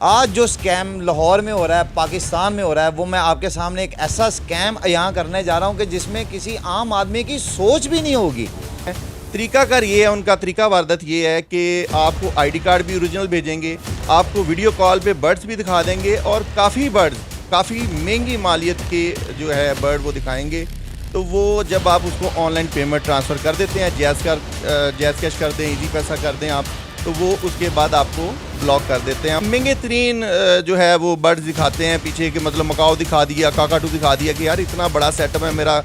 आज जो स्कैम लाहौर में हो रहा है, पाकिस्तान में हो रहा है, वो मैं आपके सामने एक ऐसा स्कैम यहाँ करने जा रहा हूँ कि जिसमें किसी आम आदमी की सोच भी नहीं होगी। तरीकाकार ये है, उनका तरीका वारदात ये है कि आपको आईडी कार्ड भी ओरिजिनल भेजेंगे, आपको वीडियो कॉल पे बर्ड्स भी दिखा देंगे और काफ़ी बर्ड्स, काफ़ी महंगी मालियत के जो है बर्ड वो दिखाएंगे। तो वो जब आप उसको ऑनलाइन पेमेंट ट्रांसफ़र कर देते हैं, जैज़ कैश कर दें, इजी पैसा कर दें आप, तो वो उसके बाद आपको ब्लॉक कर देते हैं। महंगे तरीन जो है वो बर्ड्स दिखाते हैं पीछे के, मतलब मकाओ दिखा दिया, काकाटू दिखा दिया कि यार इतना बड़ा सेटअप है मेरा,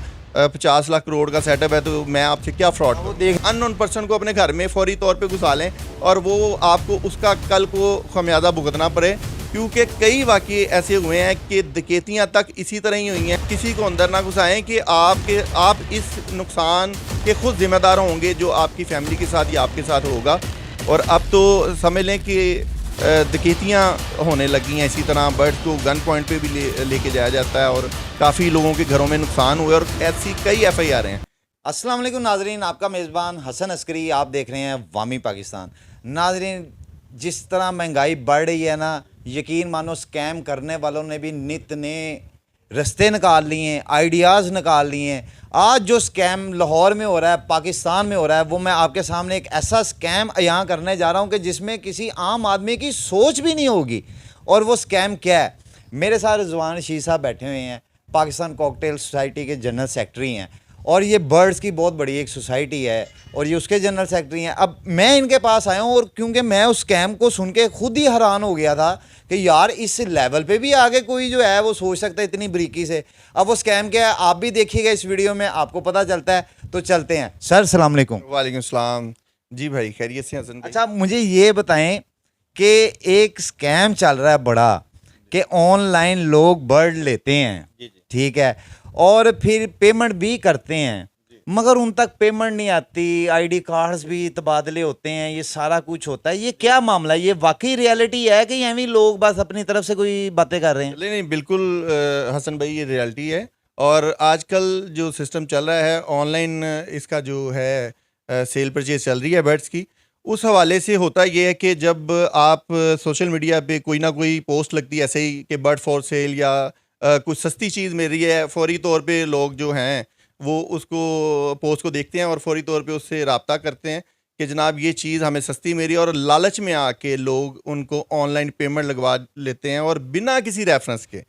50 लाख करोड़ का सेटअप है, तो मैं आपसे क्या फ्रॉड करूं। देख, अननोन पर्सन को अपने घर में फौरी तौर पे घुसा लें और वो आपको उसका कल को खमियाजा भुगतना पड़े, क्योंकि कई वाक़ये ऐसे हुए हैं कि डकैतियाँ तक इसी तरह ही हुई हैं। किसी को अंदर ना घुसाएं कि आप इस नुकसान के खुद जिम्मेदार होंगे जो आपकी फैमिली के साथ या आपके साथ होगा। और अब तो समझ लें कि डकैतियाँ होने लगी हैं, इसी तरह बर्ड्स को गन पॉइंट पे भी लेके जाया जाता है और काफ़ी लोगों के घरों में नुकसान हुए और ऐसी कई FIR हैं। अस्सलाम वालेकुम नाजरीन, आपका मेज़बान हसन अस्करी, आप देख रहे हैं वामी पाकिस्तान। नाजरीन, जिस तरह महंगाई बढ़ रही है ना, यकीन मानो स्कैम करने वालों ने भी नित नए रास्ते निकाल लिए हैं, आइडियाज़ निकाल लिए हैं। आज जो स्कैम लाहौर में हो रहा है, पाकिस्तान में हो रहा है, वो मैं आपके सामने एक ऐसा स्कैम यहाँ करने जा रहा हूँ कि जिसमें किसी आम आदमी की सोच भी नहीं होगी। और वो स्कैम क्या है? मेरे साथ रिजवान शीह साहब बैठे हुए हैं, पाकिस्तान कॉकटेल सोसाइटी के जनरल सेक्रेटरी हैं, और ये बर्ड्स की बहुत बड़ी एक सोसाइटी है और ये उसके जनरल सेक्रेटरी हैं। अब मैं इनके पास आया हूँ और क्योंकि मैं उस स्कैम को सुन के खुद ही हैरान हो गया था कि यार इस लेवल पे भी आगे कोई जो है वो सोच सकता है इतनी बारीकी से। अब वो स्कैम क्या है आप भी देखिएगा इस वीडियो में, आपको पता चलता है। तो चलते हैं। सर अस्सलाम वालेकुम। वालेकुम सलाम। जी भाई, खैरियत से हसन भाई? अच्छा, मुझे ये बताएं कि एक स्कैम चल रहा है बड़ा कि ऑनलाइन लोग बर्ड लेते हैं, ठीक है, और फिर पेमेंट भी करते हैं, मगर उन तक पेमेंट नहीं आती, आईडी कार्ड्स भी तबादले होते हैं, ये सारा कुछ होता है। ये क्या मामला है? ये वाकई रियलिटी है कि यहीं लोग बस अपनी तरफ से कोई बातें कर रहे हैं? नहीं नहीं, बिल्कुल हसन भाई, ये रियलिटी है। और आजकल जो सिस्टम चल रहा है ऑनलाइन, इसका जो है सेल परचेज चल रही है बर्ड्स की, उस हवाले से होता ये है कि जब आप सोशल मीडिया पे कोई ना कोई पोस्ट लगती है ऐसे ही कि बर्ड फॉर सेल या कुछ सस्ती चीज़ मिल रही है, फौरी तौर पे लोग जो हैं वो उसको पोस्ट को देखते हैं और फौरी तौर पे उससे रब्ता करते हैं कि जनाब ये चीज़ हमें सस्ती मिल रही है, और लालच में आके लोग उनको ऑनलाइन पेमेंट लगवा लेते हैं और बिना किसी रेफरेंस के।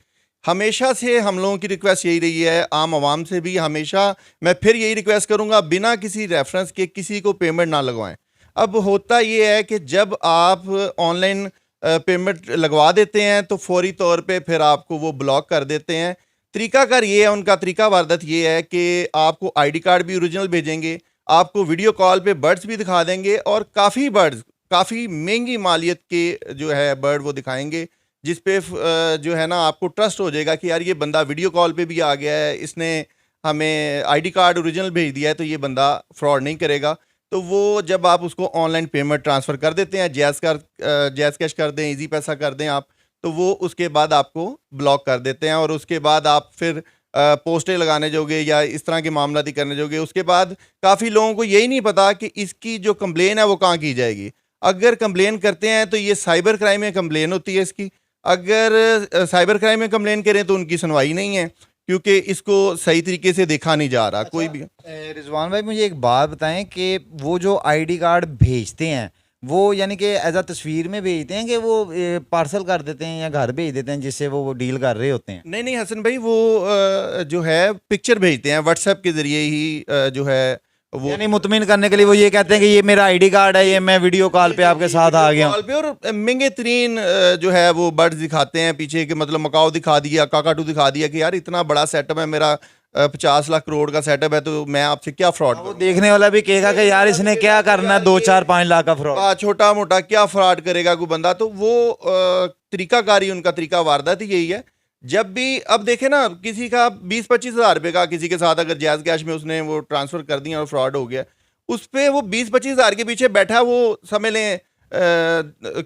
हमेशा से हम लोगों की रिक्वेस्ट यही रही है, आम आवाम से भी हमेशा मैं फिर यही रिक्वेस्ट करूंगा, बिना किसी रेफरेंस के किसी को पेमेंट ना लगवाएं। अब होता ये है कि जब आप ऑनलाइन पेमेंट लगवा देते हैं तो फौरी तौर पे फिर आपको वो ब्लॉक कर देते हैं। तरीकाकार ये है, उनका तरीका वारदात ये है कि आपको आईडी कार्ड भी ओरिजिनल भेजेंगे, आपको वीडियो कॉल पे बर्ड्स भी दिखा देंगे और काफ़ी बर्ड्स, काफ़ी महंगी मालियत के जो है बर्ड वो दिखाएंगे, जिस पे जो है ना आपको ट्रस्ट हो जाएगा कि यार ये बंदा वीडियो कॉल पे भी आ गया है, इसने हमें आईडी कार्ड ओरिजिनल भेज दिया है, तो ये बंदा फ्रॉड नहीं करेगा। तो वो जब आप उसको ऑनलाइन पेमेंट ट्रांसफ़र कर देते हैं, जैज़ कैश कर दें, इजी पैसा कर दें आप, तो वो उसके बाद आपको ब्लॉक कर देते हैं और उसके बाद आप फिर पोस्टें लगाने जोगे या इस तरह के मामला ही करने जोगे। उसके बाद काफ़ी लोगों को यही नहीं पता कि इसकी जो कंप्लेन है वो कहाँ की जाएगी। अगर कंप्लेन करते हैं तो ये साइबर क्राइम में कंप्लेन होती है इसकी, अगर साइबर क्राइम में कंप्लेन करें तो उनकी सुनवाई नहीं है, क्योंकि इसको सही तरीके से देखा नहीं जा रहा। कोई भी रिजवान भाई, मुझे एक बात बताएं कि वो जो आईडी कार्ड भेजते हैं वो यानी कि एज अ तस्वीर में भेजते हैं कि वो पार्सल कर देते हैं या घर भेज देते हैं जिससे वो डील कर रहे होते हैं? नहीं नहीं हसन भाई, वो जो है पिक्चर भेजते हैं व्हाट्सएप के ज़रिए ही, जो है वो यानी मुतमिन करने के लिए वो ये कहते हैं कि ये मेरा आईडी कार्ड है, ये मैं वीडियो कॉल पे आपके साथ आ गया कॉल पे, और महंगे तरीन जो है वो बर्ड्स दिखाते हैं पीछे के, मतलब मकाओ दिखा दिया, काकाटू दिखा दिया कि यार इतना बड़ा सेटअप है मेरा, 50 लाख करोड़ का सेटअप है, तो मैं आपसे क्या फ्रॉड वो देखने वाला भी कहेगा कि यार इसने क्या करना है, 2-4-5 लाख का फ्रॉड, छोटा मोटा क्या फ्रॉड करेगा कोई बंदा। तो वो तरीकाकारी, उनका तरीका वारदात ही यही है। जब भी अब देखे ना, किसी का 20-25 हज़ार रुपये का किसी के साथ अगर जायज़ कैश में उसने वो ट्रांसफ़र कर दिया और फ्रॉड हो गया, उस पर वो 20-25 हज़ार के पीछे बैठा, वो समझ लें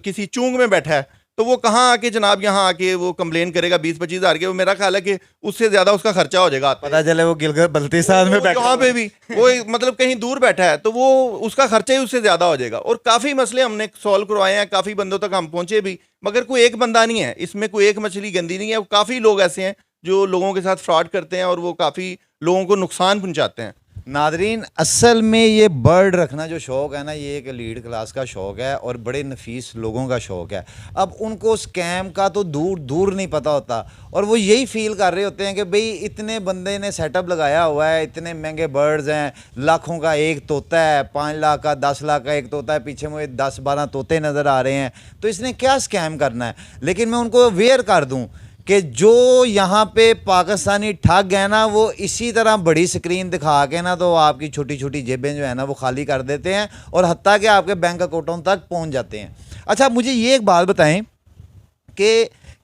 किसी चूंग में बैठा है, तो वो कहाँ आके जनाब यहाँ आके वो कंप्लेन करेगा 20-25 हज़ार के। वो मेरा ख्याल है कि उससे ज़्यादा उसका खर्चा हो जाएगा। पता चले वो गिलगित बल्तिस्तान में बैठा यहाँ पे भी वो मतलब कहीं दूर बैठा है तो वो उसका खर्चा ही उससे ज़्यादा हो जाएगा। और काफ़ी मसले हमने सॉल्व करवाए हैं, काफ़ी बंदों तक हम पहुँचे भी, मगर कोई एक बंदा नहीं है इसमें, कोई एक मछली गंदी नहीं है। काफ़ी लोग ऐसे हैं जो लोगों के साथ फ्रॉड करते हैं और वो काफ़ी लोगों को नुकसान पहुँचाते हैं। नादरीन, असल में ये बर्ड रखना जो शौक़ है ना, ये एक लीड क्लास का शौक़ है और बड़े नफीस लोगों का शौक़ है। अब उनको स्कैम का तो दूर दूर नहीं पता होता और वो यही फील कर रहे होते हैं कि भाई इतने बंदे ने सेटअप लगाया हुआ है, इतने महंगे बर्ड्स हैं, लाखों का एक तोता है, 5 लाख का 10 लाख का एक तोता है, पीछे मुझे 10-12 तोते नज़र आ रहे हैं, तो इसने क्या स्कैम करना है। लेकिन मैं उनको अवेयर कर दूँ कि जो यहाँ पे पाकिस्तानी ठग है ना, वो इसी तरह बड़ी स्क्रीन दिखा के ना तो आपकी छोटी छोटी जेबें जो है ना वो खाली कर देते हैं और हत्ता कि आपके बैंक अकाउंटों तक पहुँच जाते हैं। अच्छा, मुझे ये एक बात बताएं कि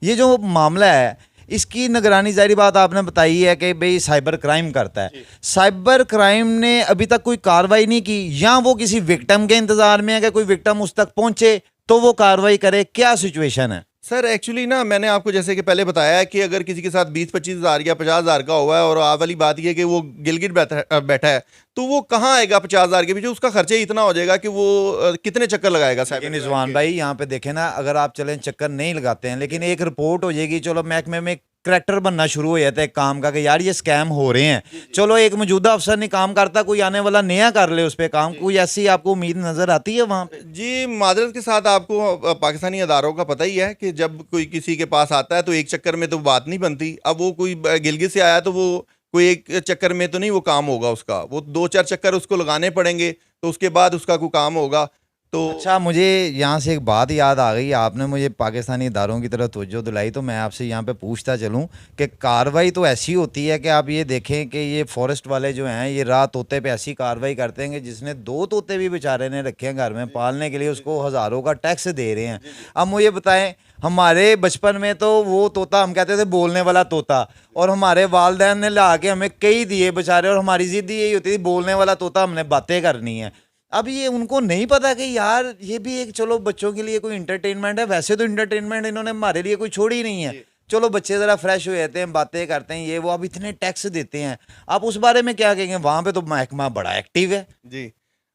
ये जो मामला है इसकी निगरानी, ज़ाहिर बात आपने बताई है कि भाई साइबर क्राइम करता है। साइबर क्राइम ने अभी तक कोई कार्रवाई नहीं की, या वो किसी विक्टिम के इंतज़ार में है कि कोई विक्टिम उस तक पहुँचे तो वो कार्रवाई करे, क्या सिचुएशन है? सर एक्चुअली ना मैंने आपको जैसे कि पहले बताया है कि अगर किसी के साथ 20-25 हज़ार या 50 हज़ार का हुआ है और आप वाली बात ये कि वो गिलगित बैठा है तो वो कहाँ आएगा 50 हज़ार के पीछे। उसका खर्चा ही इतना हो जाएगा कि वो कितने चक्कर लगाएगा साहब। लेकिन रिजवान भाई यहाँ पे देखें ना, अगर आप चलें चक्कर नहीं लगाते हैं लेकिन एक रिपोर्ट हो जाएगी, चलो महकमे में करैक्टर बनना शुरू हो जाता है काम का कि यार ये स्कैम हो रहे हैं, चलो एक मौजूदा अफसर नहीं काम करता, कोई आने वाला नया कर ले उस पर काम, कोई ऐसी आपको उम्मीद नजर आती है वहाँ पे? जी माजरत के साथ आपको पाकिस्तानी अदारों का पता ही है कि जब कोई किसी के पास आता है तो एक चक्कर में तो बात नहीं बनती। अब वो कोई गिलगित से आया तो वो कोई एक चक्कर में तो नहीं वो काम होगा उसका, वो 2-4 चक्कर उसको लगाने पड़ेंगे तो उसके बाद उसका कोई काम होगा। तो अच्छा, मुझे यहाँ से एक बात याद आ गई, आपने मुझे पाकिस्तानी इदारों की तरफ तवज्जो दिलाई तो मैं आपसे यहाँ पे पूछता चलूँ कि कार्रवाई तो ऐसी होती है कि आप ये देखें कि ये फॉरेस्ट वाले जो हैं ये रात तोते पे ऐसी कार्रवाई करते हैं कि जिसने 2 तोते भी बेचारे ने रखे हैं घर में पालने के लिए, उसको हज़ारों का टैक्स दे रहे हैं। अब मुझे बताएं, हमारे बचपन में तो वो तोता हम कहते थे बोलने वाला तोता, और हमारे वालदैन ने ला के हमें कई दिए बेचारे, और हमारी ज़िद यही होती थी बोलने वाला तोता हमने बातें करनी है। अब ये उनको नहीं पता कि यार ये भी एक, चलो बच्चों के लिए कोई इंटरटेनमेंट है, वैसे तो इंटरटेनमेंट इन्होंने हमारे लिए कोई छोड़ी ही नहीं है, चलो बच्चे ज़रा फ्रेश हो जाते हैं, बातें करते हैं, ये वो। अब इतने टैक्स देते हैं, आप उस बारे में क्या कहेंगे? वहाँ पे तो महकमा बड़ा एक्टिव है। जी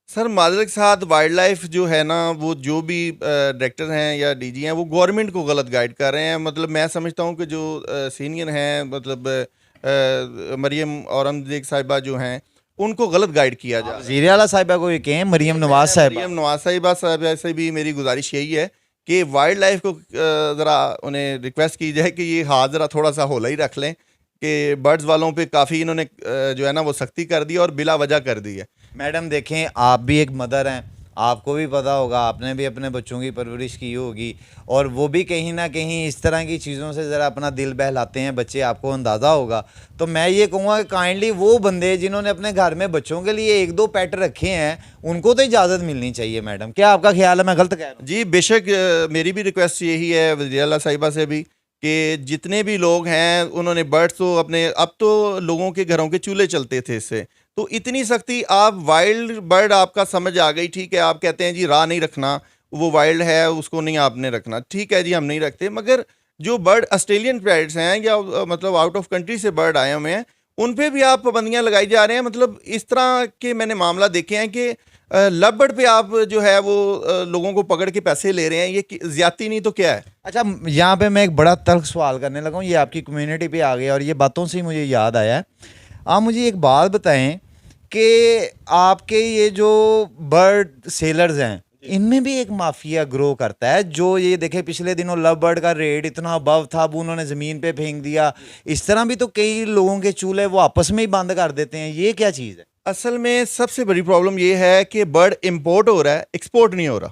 सर, माजरत के साथ वाइल्ड लाइफ जो है ना, वो जो भी डायरेक्टर हैं या डीजी हैं वो गवर्नमेंट को गलत गाइड कर रहे हैं। मतलब मैं समझता हूँ कि जो सीनियर हैं, मतलब मरियम औरंगजेब साहिबा जो हैं उनको गलत गाइड किया जा रहा है। वज़ीर आला साहिबा को ये कहें, मरियम नवाज साहिबा। मरियम नवाज साहिबा से भी मेरी गुजारिश यही है कि वाइल्ड लाइफ को ज़रा उन्हें रिक्वेस्ट की जाए कि ये हाथ ज़रा थोड़ा सा हौला ही रख लें कि बर्ड्स वालों पे काफ़ी इन्होंने जो है ना वो सख्ती कर दी और बिला वजह कर दी है। मैडम देखें, आप भी एक मदर हैं, आपको भी पता होगा, आपने भी अपने बच्चों की परवरिश की होगी, और वो भी कहीं ना कहीं इस तरह की चीज़ों से ज़रा अपना दिल बहलाते हैं बच्चे, आपको अंदाज़ा होगा। तो मैं ये कहूँगा कि काइंडली वो बंदे जिन्होंने अपने घर में बच्चों के लिए 1-2 पेट रखे हैं उनको तो इजाज़त मिलनी चाहिए। मैडम, क्या आपका ख्याल है? मैं गलत कह रहा हूँ? जी बेशक, मेरी भी रिक्वेस्ट यही है वज़ीर आला साहिबा से भी कि जितने भी लोग हैं उन्होंने बर्ड्स तो अपने, अब तो लोगों के घरों के चूल्हे चलते थे इससे, तो इतनी सख्ती, आप वाइल्ड बर्ड आपका समझ आ गई, ठीक है, आप कहते हैं जी राह नहीं रखना, वो वाइल्ड है उसको नहीं आपने रखना, ठीक है जी हम नहीं रखते, मगर जो बर्ड ऑस्ट्रेलियन पैरट्स हैं या मतलब आउट ऑफ कंट्री से बर्ड आए हुए हैं उन पे भी आप पाबंदियाँ लगाई जा रहे हैं। मतलब इस तरह के मैंने मामला देखे हैं कि लव बर्ड पे आप जो है वो लोगों को पकड़ के पैसे ले रहे हैं, ये ज्यादती नहीं तो क्या है? अच्छा, यहाँ पे मैं एक बड़ा तल्ख सवाल करने लगा हूँ, ये आपकी कम्युनिटी पे आ गया और ये बातों से ही मुझे याद आया। आप मुझे एक बात बताएं कि आपके ये जो बर्ड सेलर्स हैं इनमें भी एक माफिया ग्रो करता है, जो ये देखे पिछले दिनों लव बर्ड का रेट इतना अबव था, अब उन्होंने ज़मीन पे फेंक दिया। इस तरह भी तो कई लोगों के चूल्हे वो आपस में ही बंद कर देते हैं, ये क्या चीज़ है? असल में सबसे बड़ी प्रॉब्लम ये है कि बर्ड इंपोर्ट हो रहा है, एक्सपोर्ट नहीं हो रहा।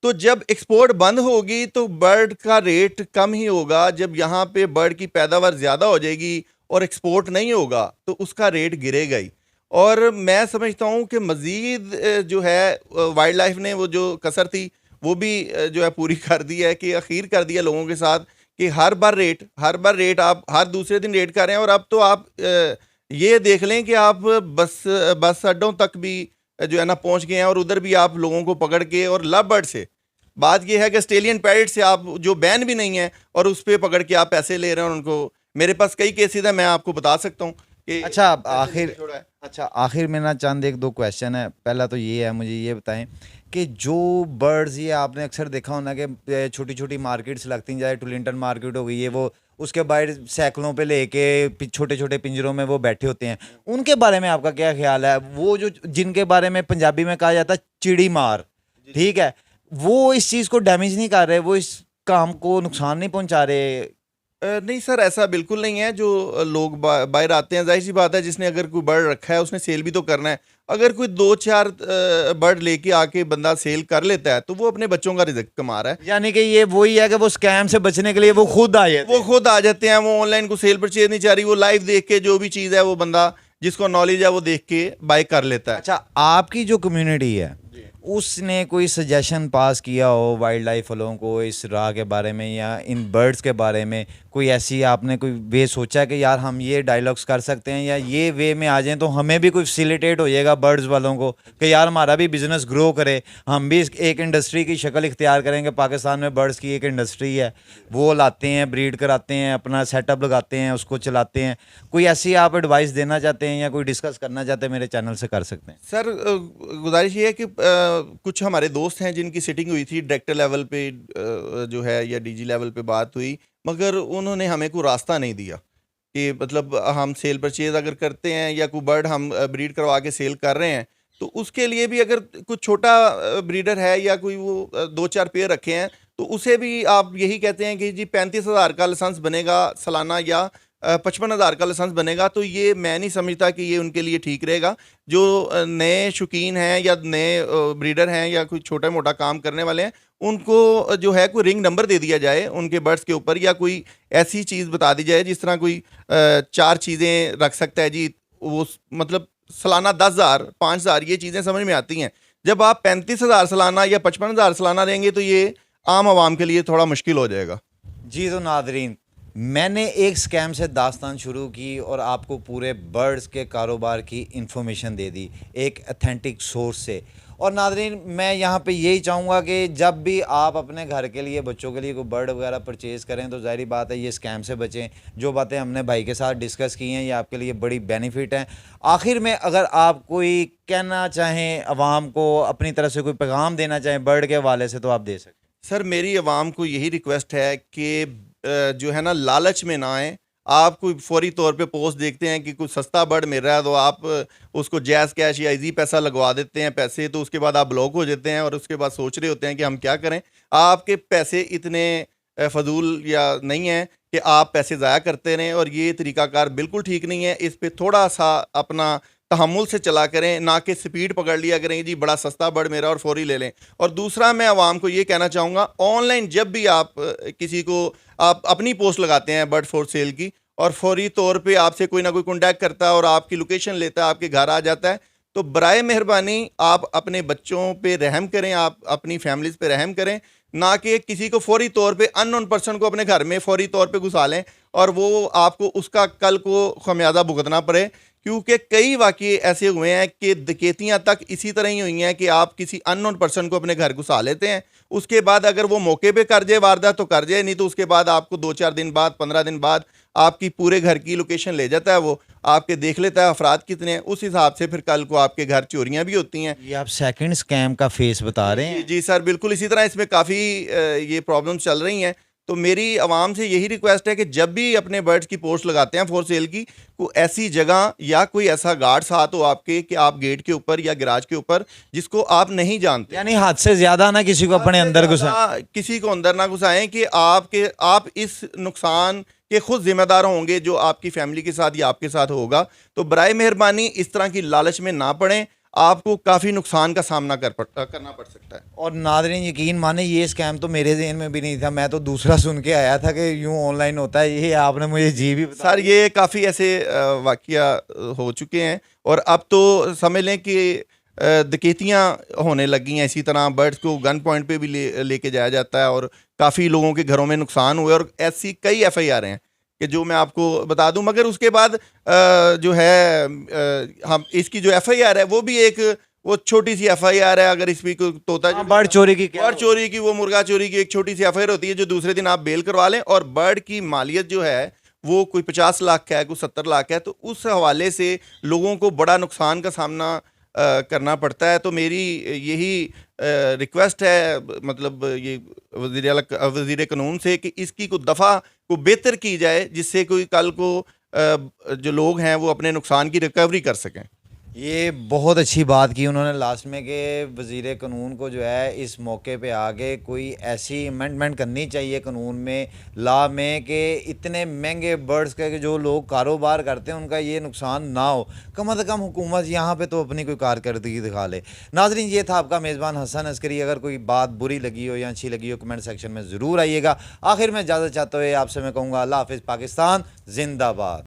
तो जब एक्सपोर्ट बंद होगी तो बर्ड का रेट कम ही होगा, जब यहाँ पे बर्ड की पैदावार ज़्यादा हो जाएगी और एक्सपोर्ट नहीं होगा तो उसका रेट गिरेगा ही। और मैं समझता हूँ कि मज़ीद जो है वाइल्ड लाइफ ने वो जो कसर थी वो भी जो है पूरी कर दी है, कि अखीर कर दिया लोगों के साथ कि हर बार रेट आप हर दूसरे दिन रेट कर रहे हैं। और अब तो आप ये देख लें कि आप बस अड्डों तक भी जो है ना पहुंच गए हैं और उधर भी आप लोगों को पकड़ के, और लव बर्ड से बात ये है कि ऑस्ट्रेलियन पैरेट से आप जो बैन भी नहीं है और उस पर पकड़ के आप पैसे ले रहे हैं और उनको, मेरे पास कई केसेस हैं, मैं आपको बता सकता हूँ कि अच्छा पैसे लेके छोड़ा है। आखिर में ना चंद एक दो क्वेश्चन है। पहला तो ये है, मुझे ये बताएं कि जो बर्ड्स, ये आपने अक्सर देखा होना कि छोटी छोटी मार्केट्स लगती हैं, चाहे टुलिंटन मार्केट हो गई है, वो उसके बाहर सैकड़ों पे लेके छोटे छोटे पिंजरों में वो बैठे होते हैं, उनके बारे में आपका क्या ख्याल है? वो जो जिनके बारे में पंजाबी में कहा जाता है चिड़ी मार, ठीक है, वो इस चीज़ को डैमेज नहीं कर रहे, वो इस काम को नुकसान नहीं पहुंचा रहे? नहीं सर, ऐसा बिल्कुल नहीं है। जो लोग बाहर आते हैं, जाहिर सी बात है, जिसने अगर कोई बर्ड रखा है उसने सेल भी तो करना है। अगर कोई 2-4 बर्ड लेके आके बंदा सेल कर लेता है तो वो अपने बच्चों का रिज़्क कमा रहा है। यानी कि ये वही है कि वो स्कैम से बचने के लिए वो खुद आए थे। वो खुद आ जाते हैं, वो ऑनलाइन को सेल परचेज नहीं चाह रही, वो लाइव देख के जो भी चीज़ है वो बंदा जिसको नॉलेज है वो देख के बाय कर लेता है। अच्छा, आपकी जो कम्युनिटी है उसने कोई सजेशन पास किया हो वाइल्ड लाइफ वालों को इस राह के बारे में या इन बर्ड्स के बारे में? कोई ऐसी आपने कोई वे सोचा है कि यार हम ये डायलॉग्स कर सकते हैं या ये वे में आ जाएं तो हमें भी कोई फैसिलिटेट हो जाएगा बर्ड्स वालों को कि यार हमारा भी बिजनेस ग्रो करे, हम भी एक इंडस्ट्री की शक्ल इख्तियार करेंगे? पाकिस्तान में बर्ड्स की एक इंडस्ट्री है, वो लाते हैं, ब्रीड कराते हैं, अपना सेटअप लगाते हैं, उसको चलाते हैं। कोई ऐसी आप एडवाइस देना चाहते हैं या कोई डिस्कस करना चाहते हैं, मेरे चैनल से कर सकते हैं। सर गुजारिश ये है कि कुछ हमारे दोस्त हैं जिनकी सिटिंग हुई थी डायरेक्टर लेवल पे, जो है, या डीजी लेवल पे बात हुई, मगर उन्होंने हमें कोई रास्ता नहीं दिया कि मतलब हम सेल परचेज अगर करते हैं या कोई बर्ड हम ब्रीड करवा के सेल कर रहे हैं तो उसके लिए भी अगर कुछ छोटा ब्रीडर है या कोई वो 2-4 पेयर रखे हैं तो उसे भी आप यही कहते हैं कि जी 35,000 का लाइसेंस बनेगा सालाना या 55,000 का लाइसेंस बनेगा, तो ये मैं नहीं समझता कि ये उनके लिए ठीक रहेगा। जो नए शौकीन हैं या नए ब्रीडर हैं या कोई छोटा मोटा काम करने वाले हैं, उनको जो है कोई रिंग नंबर दे दिया जाए उनके बर्ड्स के ऊपर, या कोई ऐसी चीज़ बता दी जाए जिस तरह कोई 4 चीज़ें रख सकता है जी, वो मतलब सालाना 10,000 5,000 ये चीज़ें समझ में आती हैं। जब आप 35,000 सालाना या 55,000 सालाना देंगे तो ये आम आवाम के लिए थोड़ा मुश्किल हो जाएगा। जी तो नादरीन, मैंने एक स्कैम से दास्तान शुरू की और आपको पूरे बर्ड्स के कारोबार की इन्फॉर्मेशन दे दी एक अथेंटिक सोर्स से। और नादरीन, मैं यहाँ पे यही चाहूँगा कि जब भी आप अपने घर के लिए, बच्चों के लिए कोई बर्ड वगैरह परचेज़ करें तो ज़ाहिर बात है ये स्कैम से बचें। जो बातें हमने भाई के साथ डिस्कस की हैं ये आपके लिए बड़ी बेनिफिट हैं। आखिर में अगर आप कोई कहना चाहें आवाम को, अपनी तरफ से कोई पैगाम देना चाहें बर्ड के हवाले से, तो आप दे सकते हैं। सर मेरी आवाम को यही रिक्वेस्ट है कि जो है ना, लालच में ना आए। आप कोई फौरी तौर पे पोस्ट देखते हैं कि कुछ सस्ता बर्ड मिल रहा है तो आप उसको जैज़ कैश या इजी पैसा लगवा देते हैं पैसे, तो उसके बाद आप ब्लॉक हो जाते हैं और उसके बाद सोच रहे होते हैं कि हम क्या करें। आपके पैसे इतने फजूल या नहीं हैं कि आप पैसे ज़ाया करते रहें, और ये तरीकाकार बिल्कुल ठीक नहीं है। इस पे थोड़ा सा अपना तहम्मुल से चला करें, ना कि स्पीड पकड़ लिया करें जी बड़ा सस्ता बर्ड मेरा और फौरी ले लें। और दूसरा मैं आवाम को ये कहना चाहूँगा, ऑनलाइन जब भी आप किसी को आप अपनी पोस्ट लगाते हैं बर्ड फॉर सेल की और फौरी तौर पे आपसे कोई ना कोई कॉन्टैक्ट करता है और आपकी लोकेशन लेता है, आपके घर आ जाता है, तो बराए मेहरबानी आप अपने बच्चों पे रहम करें, आप अपनी फैमिलीज़ पे रहम करें, ना कि किसी को फौरी तौर पे अननोन पर्सन को अपने घर में फौरी तौर पे घुसा लें और वो आपको उसका कल को खमियाजा भुगतना पड़े। क्योंकि कई वाक़ये ऐसे हुए हैं कि डकैतियाँ तक इसी तरह ही हुई हैं कि आप किसी अननोन पर्सन को अपने घर घुसा लेते हैं, उसके बाद अगर वो मौके पे कर जाए वारदात तो कर जाए, नहीं तो उसके बाद आपको 2-4 दिन बाद, 15 दिन बाद आपकी पूरे घर की लोकेशन ले जाता है, वो आपके देख लेता है अफराद कितने हैं, उस हिसाब से फिर कल को आपके घर चोरियाँ भी होती हैं। ये आप सेकंड स्कैम का फेस बता रहे हैं? जी सर, बिल्कुल इसी तरह इसमें काफ़ी ये प्रॉब्लम्स चल रही हैं। तो मेरी आवाम से यही रिक्वेस्ट है कि जब भी अपने बर्ड्स की पोस्ट लगाते हैं फॉर सेल की, कोई ऐसी जगह या कोई ऐसा गार्ड साथ हो आपके कि आप गेट के ऊपर या गैराज के ऊपर जिसको आप नहीं जानते, यानी हद से ज्यादा ना किसी को अपने अंदर घुसा, किसी को अंदर ना घुसाएं कि आप इस नुकसान के खुद जिम्मेदार होंगे जो आपकी फैमिली के साथ या आपके साथ होगा। तो बराए मेहरबानी इस तरह की लालच में ना पड़ें, आपको काफ़ी नुकसान का सामना करना पड़ सकता है। और नाज़रीन यकीन माने ये स्कैम तो मेरे ज़हन में भी नहीं था, मैं तो दूसरा सुन के आया था कि यूँ ऑनलाइन होता है, ये आपने मुझे जी भी सर ये काफ़ी ऐसे वाक़या हो चुके हैं और अब तो समझ लें कि डकैतियाँ होने लगी हैं। इसी तरह बर्ड्स को गन पॉइंट पे भी लेके जाया जाता है और काफ़ी लोगों के घरों में नुकसान हुए और ऐसी कई FIR हैं कि जो मैं आपको बता दूं। मगर उसके बाद जो है हम इसकी जो FIR है वो भी एक वो छोटी सी FIR है, अगर इस भी कोई तोता जो बर्ड चोरी की क्या बर्ड चोरी की, वो मुर्गा चोरी की एक छोटी सी FIR होती है जो दूसरे दिन आप बेल करवा लें, और बर्ड की मालियत जो है वो कोई 50 लाख का है, कोई 70 लाख का है, तो उस हवाले से लोगों को बड़ा नुकसान का सामना करना पड़ता है। तो मेरी यही रिक्वेस्ट है, मतलब ये वज़ीर कानून से, कि इसकी को दफ़ा को बेहतर की जाए, जिससे कोई कल को जो लोग हैं वो अपने नुकसान की रिकवरी कर सकें। ये बहुत अच्छी बात की उन्होंने लास्ट में कि वज़ीर कानून को जो है इस मौके पे आगे कोई ऐसी अमेंडमेंट करनी चाहिए कानून में, लॉ में, कि इतने महंगे बर्ड्स के जो लोग कारोबार करते हैं उनका ये नुकसान ना हो। कम से कम हुकूमत यहाँ पे तो अपनी कोई कारकर्दगी दिखा ले। नाज़रीन, ये था आपका मेज़बान हसन अस्करी। अगर कोई बात बुरी लगी हो या अच्छी लगी हो कमेंट सेक्शन में ज़रूर आइएगा। आखिर में इजाज़त चाहते हुए आपसे मैं कहूँगा अल्लाह हाफ़िज़, पाकिस्तान जिंदाबाद।